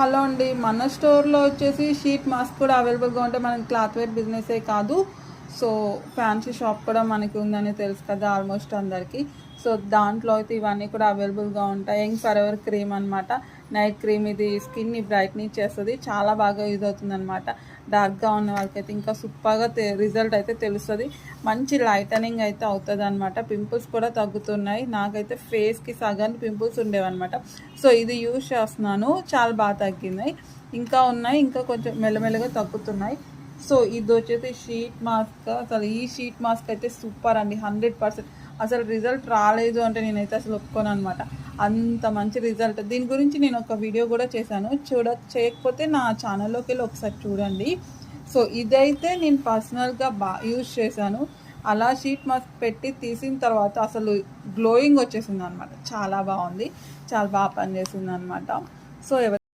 Hello అండి, మన స్టోర్లో వచ్చేసి షీట్ మాస్క్ కూడా అవైలబుల్గా ఉంటాయి. మనకి క్లాత్ వేర్ బిజినెసే కాదు, సో ఫ్యాన్సీ షాప్ కూడా మనకి ఉందని తెలుసు కదా ఆల్మోస్ట్ అందరికీ. సో దాంట్లో అయితే ఇవన్నీ కూడా అవైలబుల్గా ఉంటాయి. యంగ్ ఫరెవర్ క్రీమ్ అనమాట, నైట్ క్రీమ్. ఇది స్కిన్ని బ్రైట్నింగ్ చేస్తుంది, చాలా బాగా యూజ్ అవుతుంది అనమాట. డార్క్గా ఉన్న వాళ్ళకైతే ఇంకా సూపర్గా రిజల్ట్ అయితే తెలుస్తుంది. మంచి లైటనింగ్ అయితే అవుతుంది అనమాట. పింపుల్స్ కూడా తగ్గుతున్నాయి. నాకైతే ఫేస్కి సగం పింపుల్స్ ఉండేవన్నమాట. సో ఇది యూజ్ చేస్తున్నాను, చాలా బాగా తగ్గినాయి. ఇంకా ఉన్నాయి, ఇంకా కొంచెం మెల్లమెల్లగా తగ్గుతున్నాయి. సో ఇది వచ్చేసి షీట్ మాస్క్. అసలు ఈ షీట్ మాస్క్ అయితే సూపర్ అండి, 100%. అసలు రిజల్ట్ రాలేదు అంటే నేనైతే అసలు ఒప్పుకోను అనమాట. అంత మంచి రిజల్ట్. దీని గురించి నేను ఒక వీడియో కూడా చేశాను, చేయకపోతే నా ఛానల్లోకి వెళ్ళి ఒకసారి చూడండి. సో ఇదైతే నేను పర్సనల్గా యూజ్ చేశాను. అలా షీట్ మాస్క్ పెట్టి తీసిన తర్వాత అసలు గ్లోయింగ్ వచ్చేసింది అనమాట. చాలా బాగుంది, చాలా బాగా పనిచేసింది అనమాట. సో